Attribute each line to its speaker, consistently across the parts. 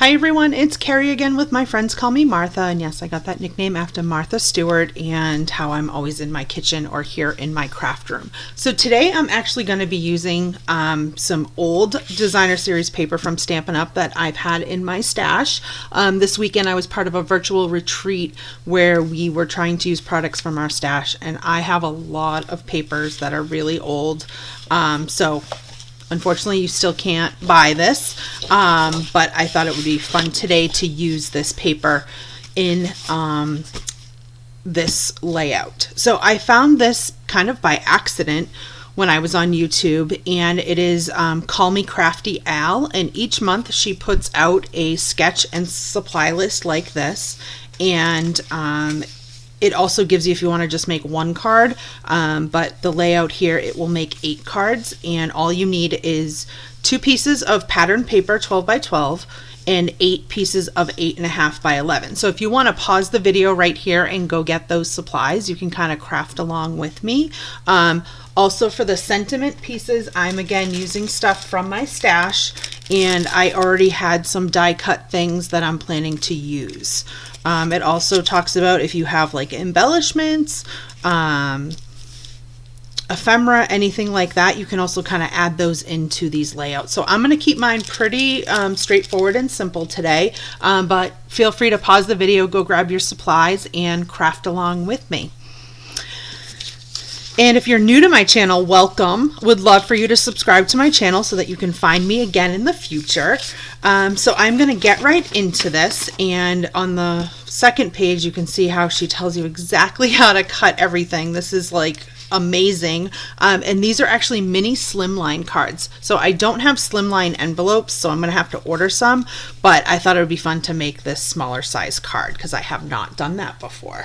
Speaker 1: Hi everyone, it's Carrie again with My Friends Call Me Martha, and yes, I got that nickname after Martha Stewart and how I'm always in my kitchen or here in my craft room. So today I'm actually going to be using some old designer series paper from Stampin' Up! That I've had in my stash. This weekend I was part of a virtual retreat where we were trying to use products from our stash, and I have a lot of papers that are really old. So unfortunately, you still can't buy this, but I thought it would be fun today to use this paper in this layout. So I found this kind of by accident when I was on YouTube, and it is Call Me Crafty Al, and each month she puts out a sketch and supply list like this, and it also gives you if you want to just make one card, but the layout here, it will make 8 cards, and all you need is 2 pieces of pattern paper 12 by 12 and 8 pieces of 8.5 by 11. So if you want to pause the video right here and go get those supplies, you can kind of craft along with me. Also for the sentiment pieces, I'm again using stuff from my stash, and I already had some die cut things that I'm planning to use. It also talks about if you have like embellishments, ephemera, anything like that, you can also kind of add those into these layouts. So I'm going to keep mine pretty straightforward and simple today, but feel free to pause the video, go grab your supplies, and craft along with me. And if you're new to my channel, welcome. Would love for you to subscribe to my channel so that you can find me again in the future. So I'm going to get right into this, and on the second page you can see how she tells you exactly how to cut everything. This is like amazing, and these are actually mini Slimline cards. So I don't have Slimline envelopes, so I'm going to have to order some, but I thought it would be fun to make this smaller size card because I have not done that before.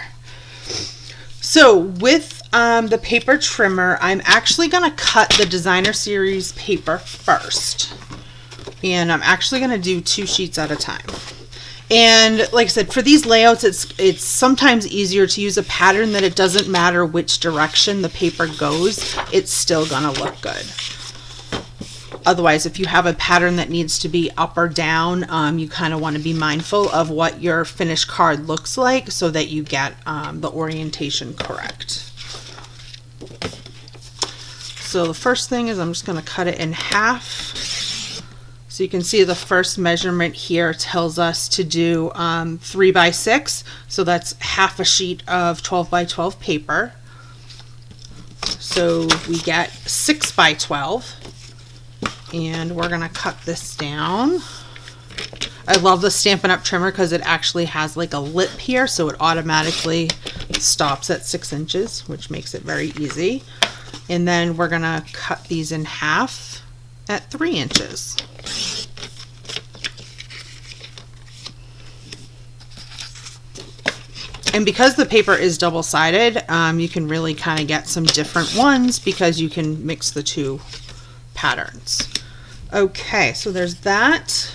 Speaker 1: So with the paper trimmer, I'm actually going to cut the designer series paper first, and I'm actually going to do 2 sheets at a time. And like I said, for these layouts, it's sometimes easier to use a pattern that it doesn't matter which direction the paper goes, it's still going to look good. Otherwise, if you have a pattern that needs to be up or down, you kind of want to be mindful of what your finished card looks like so that you get the orientation correct. So the first thing is I'm just going to cut it in half. So you can see the first measurement here tells us to do 3 by 6. So that's half a sheet of 12 by 12 paper. So we get 6 by 12. And we're going to cut this down. I love the Stampin' Up! Trimmer because it actually has like a lip here, so it automatically stops at 6 inches, which makes it very easy. And then we're going to cut these in half at 3 inches. And because the paper is double-sided, you can really kind of get some different ones because you can mix the 2 patterns. Okay, so there's that.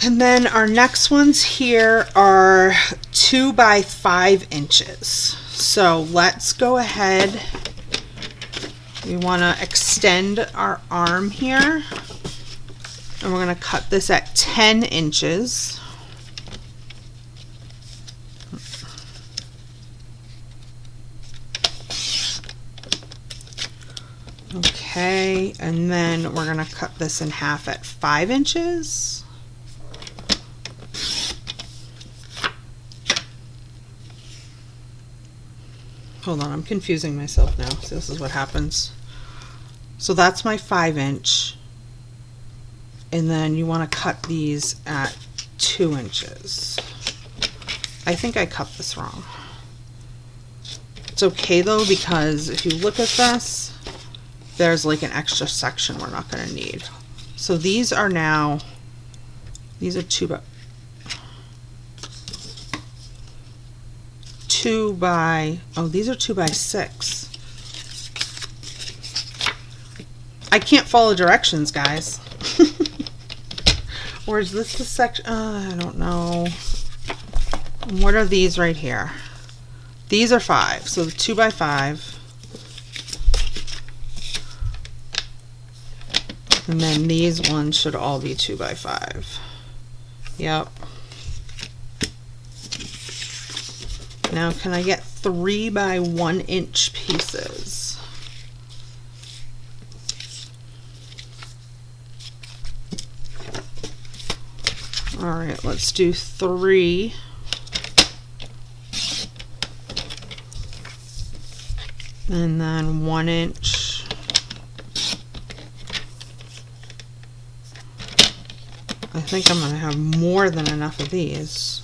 Speaker 1: And then our next ones here are 2 by 5 inches. So let's go ahead. We want to extend our arm here, and we're going to cut this at 10 inches. Okay, and then we're going to cut this in half at 5 inches. Hold on, I'm confusing myself now. So this is what happens. So that's my 5 inch. And then you want to cut these at 2 inches. I think I cut this wrong. It's okay though, because if you look at this, there's like an extra section we're not going to need. So these are now, these are 2 by, oh, these are 2 by 6. I can't follow directions, guys. Or is this the section? I don't know. What are these right here? These are 5, so 2 by 5. And then these ones should all be 2 by 5. Yep. Now can I get 3 by 1 inch pieces? All right, let's do 3. And then 1 inch. I think I'm going to have more than enough of these.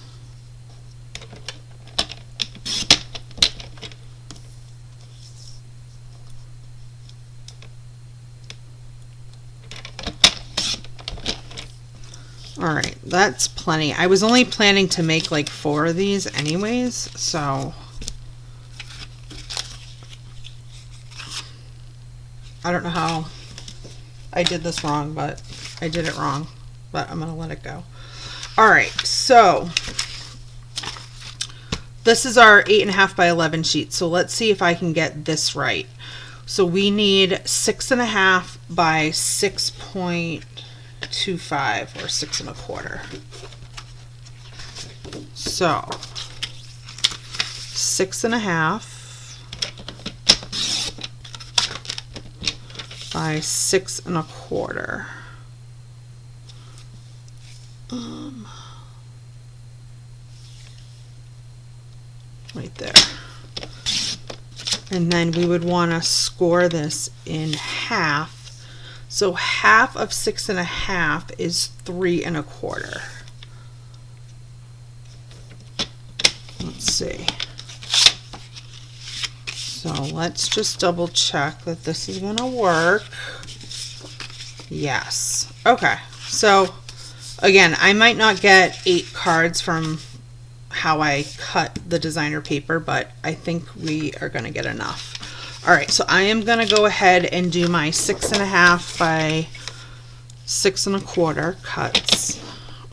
Speaker 1: All right, that's plenty. I was only planning to make like 4 of these anyways, so I don't know how I did this wrong, but I did it wrong, but I'm gonna let it go. All right, so this is our 8.5 by 11 sheet. So let's see if I can get this right. So we need 6.5 by 6.25 or 6 1/4. So 6.5 by 6 1/4. Right there. And then we would want to score this in half. So half of 6.5 is 3 1/4. Let's see. So let's just double check that this is going to work. Yes. Okay. So again, I might not get 8 cards from how I cut the designer paper, but I think we are going to get enough. All right, so I am going to go ahead and do my 6.5 by 6 1/4 cuts.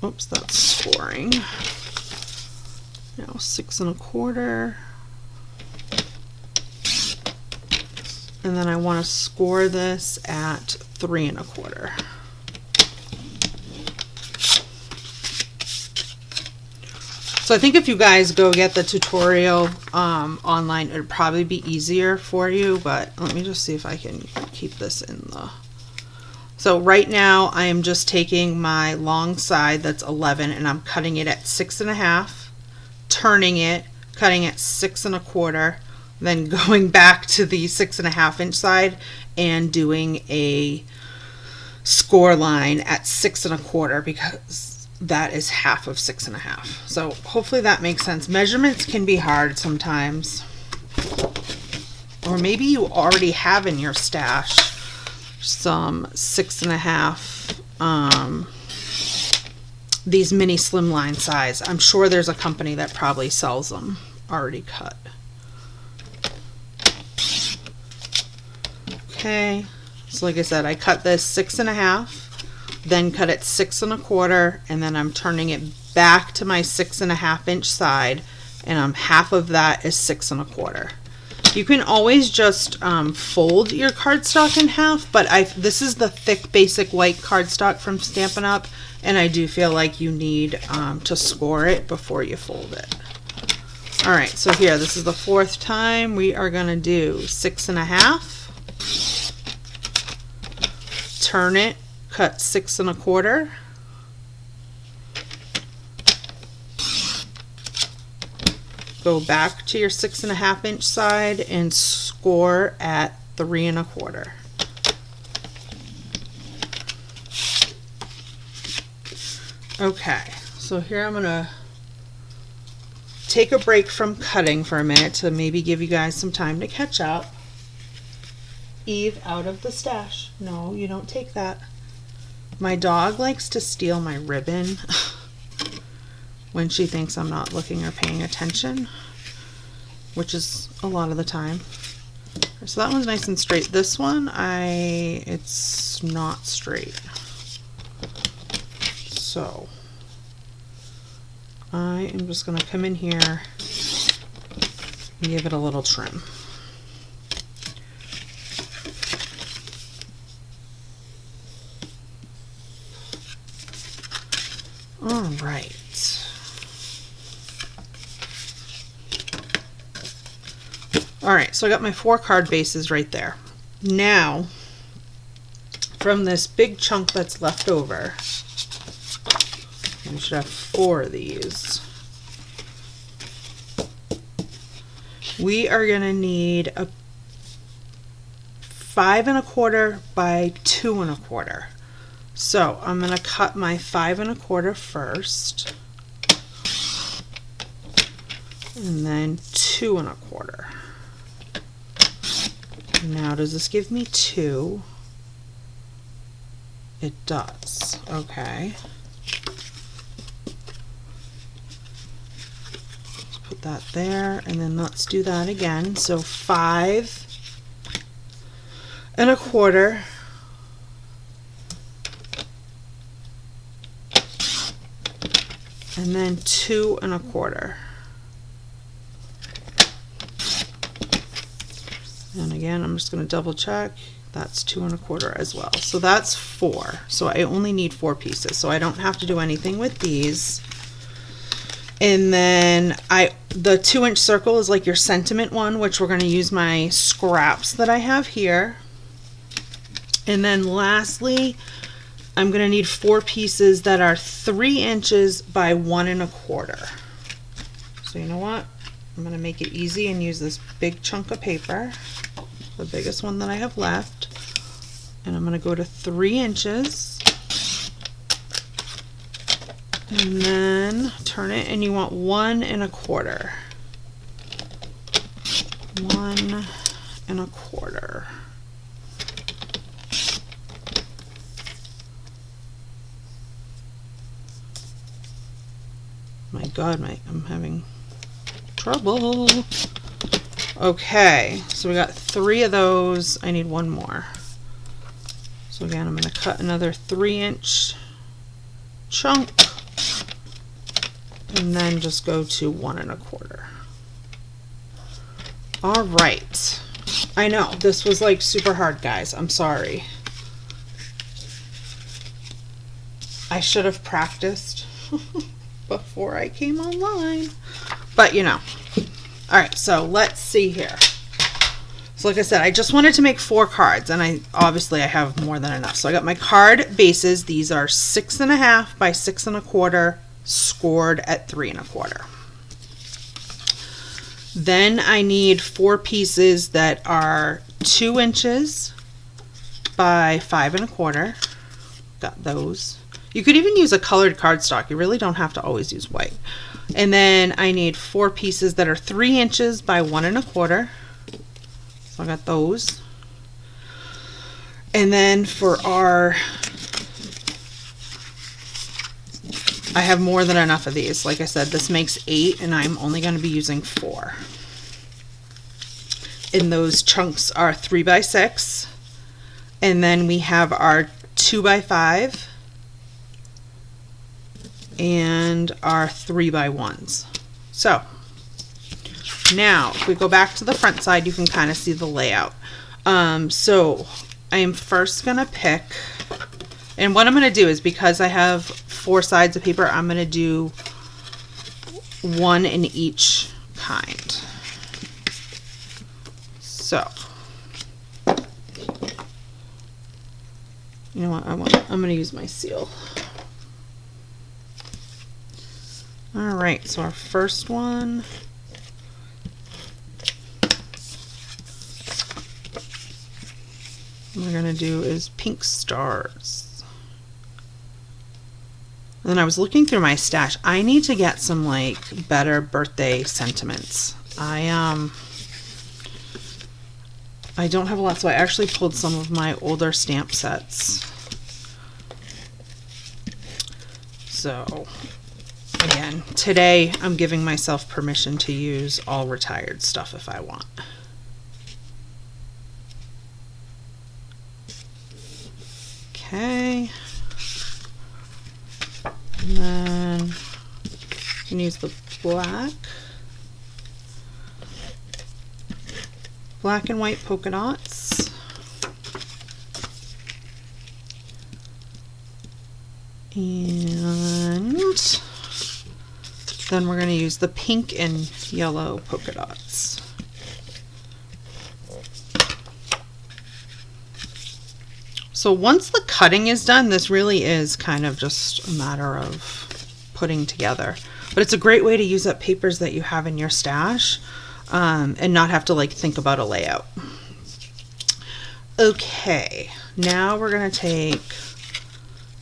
Speaker 1: Oops, that's scoring. Now 6 1/4. And then I want to score this at 3 1/4. So I think if you guys go get the tutorial online, it'd probably be easier for you, but let me just see if I can keep this in the... So right now I am just taking my long side that's 11 and I'm cutting it at 6.5, turning it, cutting at 6 1/4, then going back to the 6.5 inch side and doing a score line at 6 1/4 because that is half of 6.5. So hopefully that makes sense. Measurements can be hard sometimes. Or maybe you already have in your stash some 6.5, these mini slimline size. I'm sure there's a company that probably sells them already cut. Okay, so like I said, I cut this 6.5. Then cut it 6 1/4, and then I'm turning it back to my 6.5 inch side, and half of that is 6 1/4. You can always just fold your cardstock in half, but this is the thick basic white cardstock from Stampin' Up, and I do feel like you need to score it before you fold it. All right, so here, this is the 4th time. We are gonna do 6.5, turn it, cut 6 1/4, go back to your 6.5 inch side and score at 3 1/4. Okay, so here I'm gonna take a break from cutting for a minute to maybe give you guys some time to catch up. Eve, out of the stash. No, you don't take that. My dog likes to steal my ribbon when she thinks I'm not looking or paying attention, which is a lot of the time. So that one's nice and straight. This one, it's not straight. So I am just going to come in here and give it a little trim. All right. All right, so I got my 4 card bases right there. Now, from this big chunk that's left over, I should have 4 of these. We are going to need a 5 1/4 by 2 1/4. So I'm going to cut my 5 1/4 first, and then 2 1/4. Now, does this give me 2? It does. Okay. Let's put that there, and then let's do that again. So 5 1/4. And then 2 1/4. And again, I'm just going to double check. That's 2 1/4 as well. So that's 4. So I only need 4 pieces. So I don't have to do anything with these. And then the 2-inch circle is like your sentiment one, which we're going to use my scraps that I have here. And then lastly, I'm going to need 4 pieces that are 3 inches by 1 1/4. So you know what? I'm going to make it easy and use this big chunk of paper, the biggest one that I have left, and I'm going to go to 3 inches, and then turn it, and you want 1 1/4. 1 1/4. My God, I'm having trouble. Okay, so we got 3 of those. I need 1 more. So again, I'm going to cut another 3-inch chunk, and then just go to 1 1/4. All right. I know this was like super hard, guys. I'm sorry. I should have practiced before I came online, but you know. All right, so let's see here. So like I said, I just wanted to make 4 cards, and I have more than enough. So I got my card bases. These are 6 1/2 by 6 1/4, scored at 3 1/4. Then I need 4 pieces that are 2 inches by 5 1/4. Got those. You could even use a colored cardstock. You really don't have to always use white. And then I need 4 pieces that are 3 inches by 1 1/4. So I got those. And then for I have more than enough of these. Like I said, this makes 8, and I'm only going to be using 4. And those chunks are 3 by 6. And then we have our 2 by 5. And our 3 by 1s. So now if we go back to the front side, you can kind of see the layout. So I am first gonna pick, and what I'm gonna do is, because I have 4 sides of paper, I'm gonna do 1 in each kind. So you know what, I'm gonna use my seal. All right, so our first one, what we're gonna do is pink stars. And then I was looking through my stash. I need to get some like better birthday sentiments. I don't have a lot, so I actually pulled some of my older stamp sets. So again, today I'm giving myself permission to use all retired stuff if I want. Okay. And then you can use the black and white polka dots. And then we're going to use the pink and yellow polka dots. So once the cutting is done, this really is kind of just a matter of putting together. But it's a great way to use up papers that you have in your stash and not have to like think about a layout. Okay, now we're going to take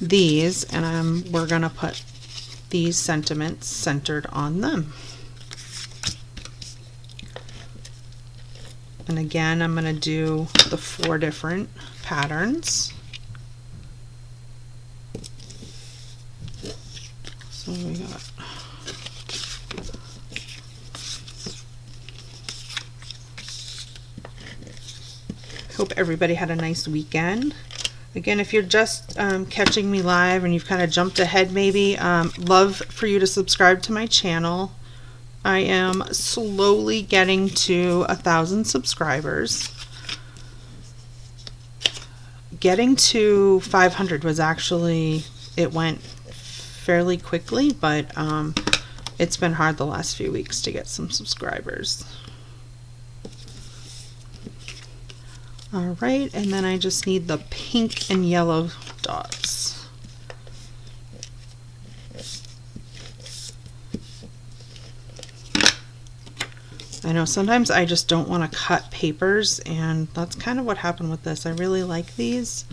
Speaker 1: these and we're going to put these sentiments centered on them. And again, I'm going to do the 4 different patterns. So we got hope everybody had a nice weekend. Again, if you're just catching me live and you've kind of jumped ahead maybe, love for you to subscribe to my channel. I am slowly getting to 1,000 subscribers. Getting to 500 was actually, it went fairly quickly, but it's been hard the last few weeks to get some subscribers. All right, and then I just need the pink and yellow dots. I know sometimes I just don't want to cut papers, and that's kind of what happened with this. I really like these.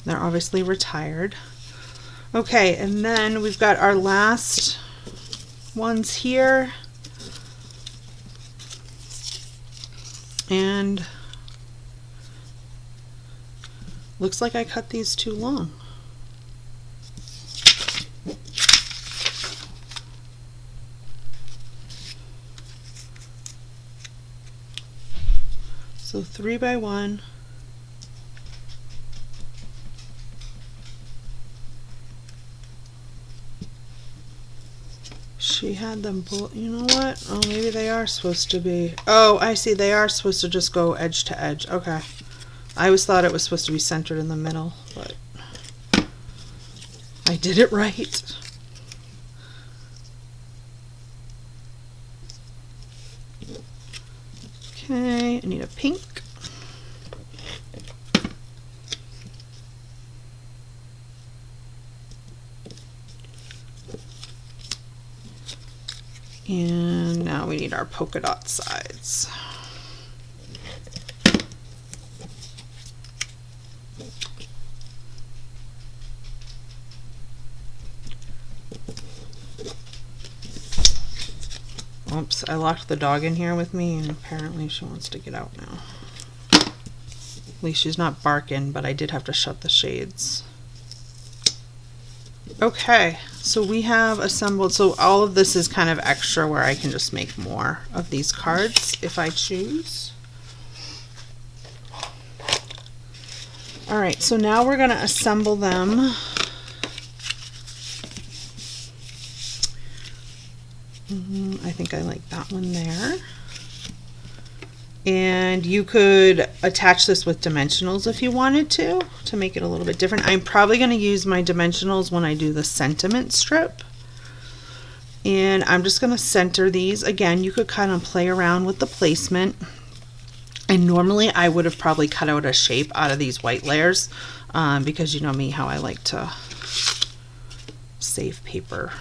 Speaker 1: They're obviously retired. Okay, and then we've got our last ones here. And looks like I cut these too long. So 3 by 1. She had them both. You know what? Oh, maybe they are supposed to be. Oh, I see. They are supposed to just go edge to edge. Okay. I always thought it was supposed to be centered in the middle, but I did it right. Okay, I need a pink. And now we need our polka dot sides. Oops, I locked the dog in here with me and apparently she wants to get out now. At least she's not barking, but I did have to shut the shades. Okay, so we have assembled, so all of this is kind of extra where I can just make more of these cards if I choose. All right, so now we're going to assemble them. I think I like that one there. And you could attach this with dimensionals if you wanted to make it a little bit different. I'm probably going to use my dimensionals when I do the sentiment strip. And I'm just going to center these. Again, you could kind of play around with the placement. And normally I would have probably cut out a shape out of these white layers because you know me, how I like to save paper.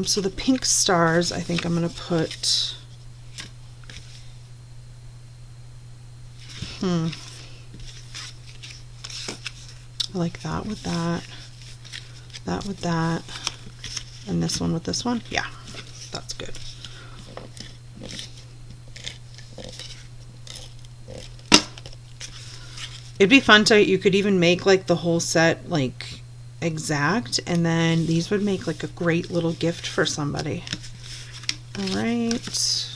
Speaker 1: So the pink stars, I think I'm going to put, I like that with that, that with that, and this one with this one. Yeah, that's good. It'd be fun to, you could even make like the whole set like exact, and then these would make like a great little gift for somebody. All right.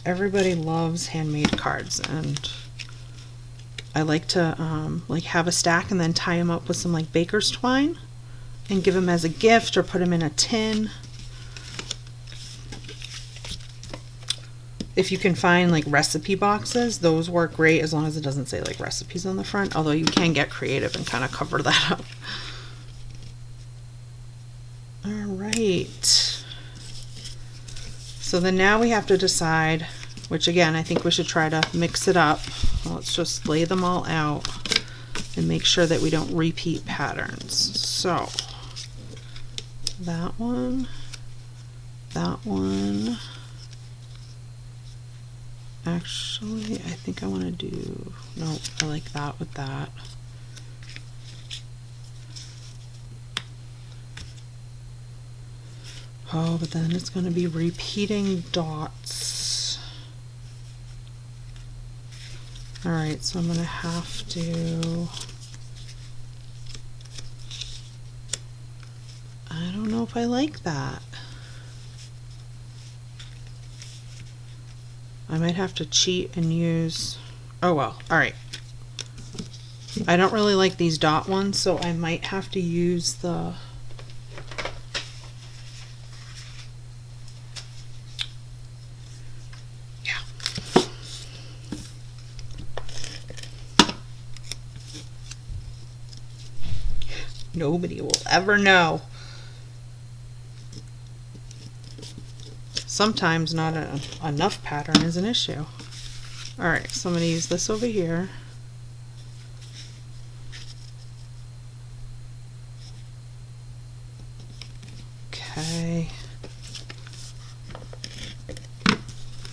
Speaker 1: Everybody loves handmade cards, and I like to like have a stack and then tie them up with some like baker's twine and give them as a gift or put them in a tin. if you can find like recipe boxes, those work great as long as it doesn't say like recipes on the front, although you can get creative and kind of cover that up. All right. So then now we have to decide, which again, I think we should try to mix it up. Well, let's just lay them all out and make sure that we don't repeat patterns. So that one, that one. Actually, I think I want to do, no, I like that with that. Oh, but then it's going to be repeating dots. All right, so I'm going to have to, I don't know if I like that. I might have to cheat and use, oh well, all right. I don't really like these dot ones, so I might have to use the, yeah. Nobody will ever know. Sometimes not enough pattern is an issue. All right, so I'm going to use this over here. Okay. I'm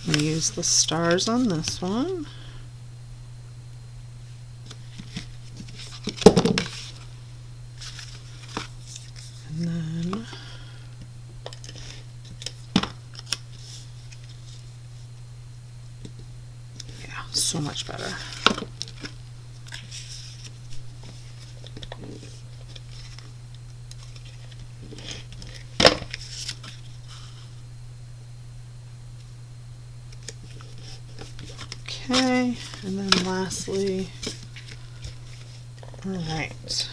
Speaker 1: going to use the stars on this one. And then so much better. Okay, and then lastly, all right.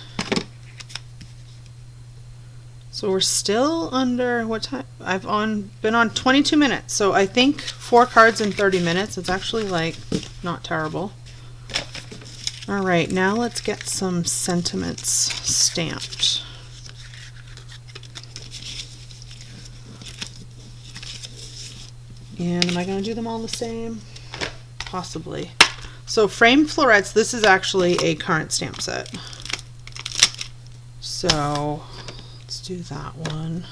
Speaker 1: So we're still under, what time? I've been on 22 minutes, so I think 4 cards in 30 minutes. It's actually like not terrible. All right, now let's get some sentiments stamped. And am I going to do them all the same? Possibly. So frame florets, this is actually a current stamp set. So let's do that one.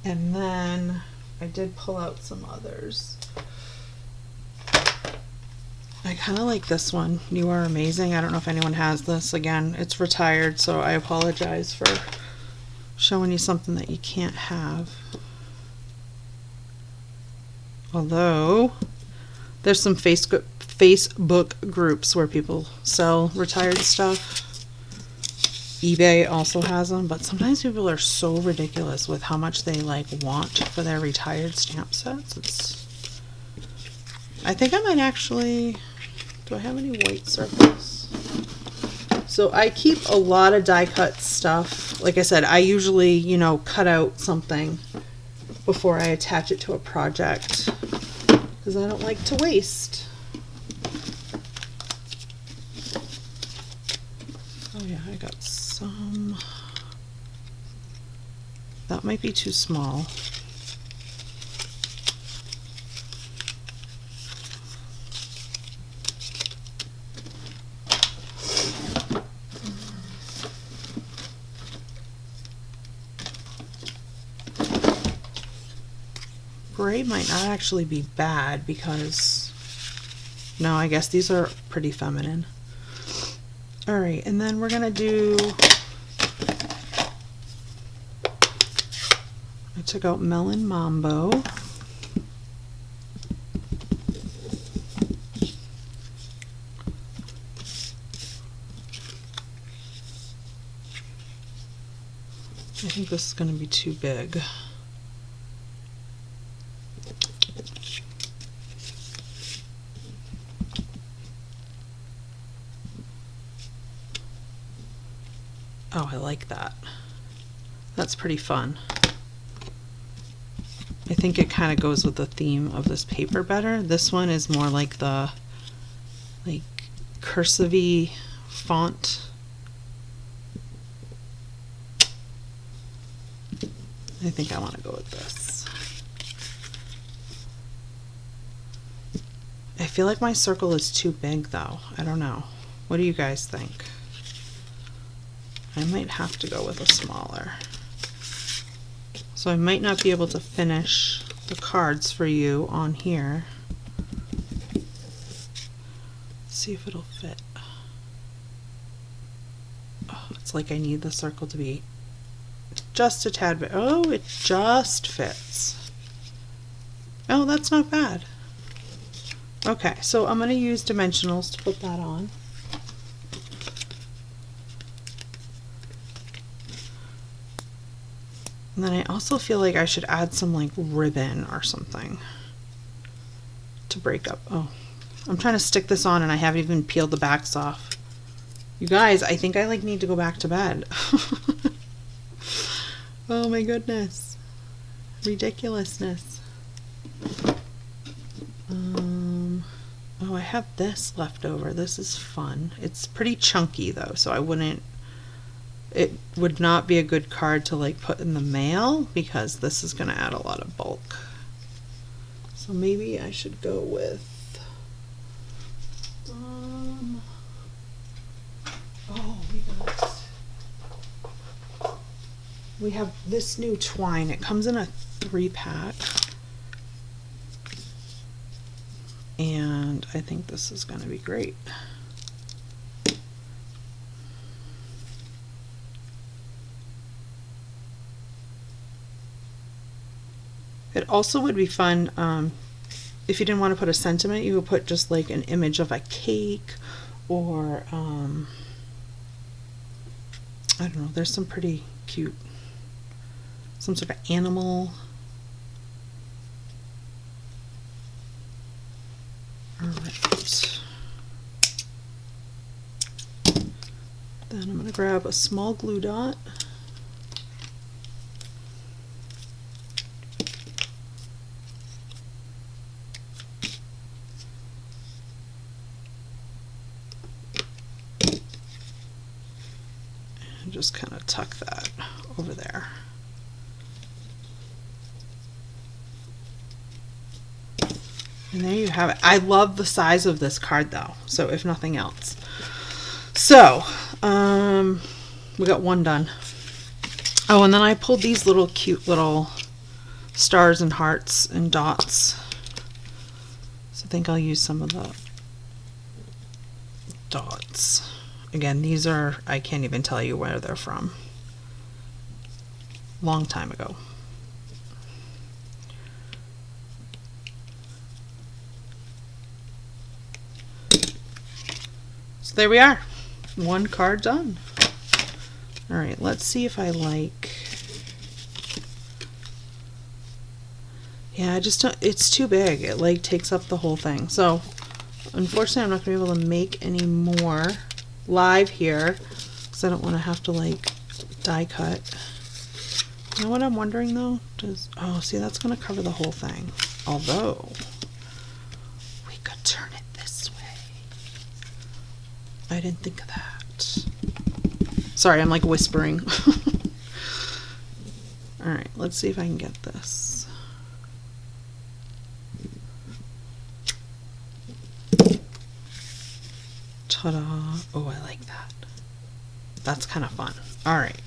Speaker 1: And then I did pull out some others. I kind of like this one, You Are Amazing. I don't know if anyone has this. Again, it's retired, so I apologize for showing you something that you can't have. Although there's some Facebook groups where people sell retired stuff. eBay also has them, but sometimes people are so ridiculous with how much they like want for their retired stamp sets. I think I might actually, do I have any white circles? So I keep a lot of die cut stuff. Like I said, I usually, you know, cut out something before I attach it to a project because I don't like to waste. Oh yeah, I got some. That might be too small. Gray might not actually be bad because, no, I guess these are pretty feminine. All right, and then we're gonna do, I took out Melon Mambo. I think this is gonna be too big. Oh, I like that. That's pretty fun. I think it kind of goes with the theme of this paper better. This one is more like the cursive-y font. I think I want to go with this. I feel like my circle is too big though. I don't know. What do you guys think? I might have to go with a smaller. So I might not be able to finish the cards for you on here. Let's see if it'll fit. Oh, it's like I need the circle to be just a tad bit. Oh, it just fits. Oh, that's not bad. Okay, so I'm going to use dimensionals to put that on. And then I also feel like I should add some like ribbon or something to break up. Oh, I'm trying to stick this on and I haven't even peeled the backs off. You guys, I think I like need to go back to bed. Oh my goodness. Ridiculousness. Oh, I have this left over. This is fun. It's pretty chunky though, so it would not be a good card to like put in the mail because this is going to add a lot of bulk. So maybe I should go with we have this new twine. It comes in a 3-pack. And I think this is going to be great. It also would be fun if you didn't want to put a sentiment, you would put just like an image of a cake or I don't know, there's some pretty cute, some sort of animal. Alright. Then I'm going to grab a small glue dot. And just kind of tuck that over there. And there you have it. I love the size of this card though, so if nothing else. So, we got one done. Oh, and then I pulled these little cute little stars and hearts and dots. So I think I'll use some of the dots. Again, these are, I can't even tell you where they're from. Long time ago. There we are. One card done. All right, let's see if I like. Yeah, I just don't, it's too big. It like takes up the whole thing. So unfortunately, I'm not gonna be able to make any more live here because I don't want to have to like die cut. You know what I'm wondering though? Oh, see, that's gonna cover the whole thing. Although we could turn it this way. I didn't think of that. Sorry, I'm like whispering. Alright, let's see if I can get this. Ta-da! Oh, I like that. That's kind of fun. Alright.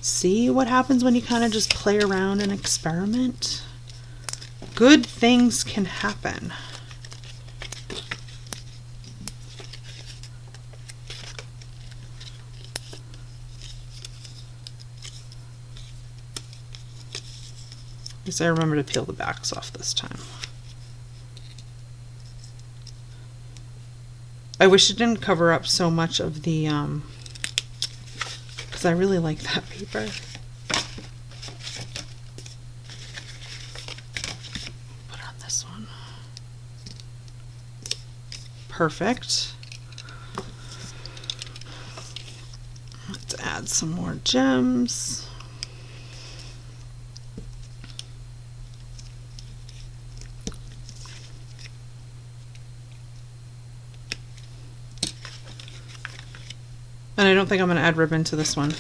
Speaker 1: See what happens when you kind of just play around and experiment? Good things can happen. At least I remember to peel the backs off this time. I wish it didn't cover up so much of the, because I really like that paper. Put on this one. Perfect. Let's add some more gems. And I don't think I'm going to add ribbon to this one.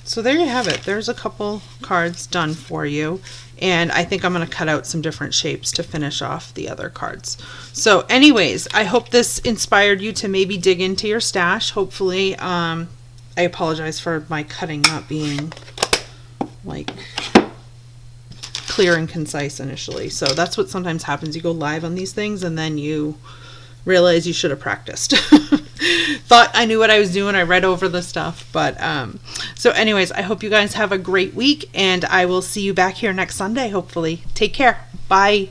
Speaker 1: So there you have it. There's a couple cards done for you. And I think I'm going to cut out some different shapes to finish off the other cards. So anyways, I hope this inspired you to maybe dig into your stash. Hopefully, I apologize for my cutting not being like clear and concise initially. So that's what sometimes happens. You go live on these things and then you realize you should have practiced. Thought I knew what I was doing. I read over the stuff. But so anyways, I hope you guys have a great week, and I will see you back here next Sunday, hopefully. Take care. Bye.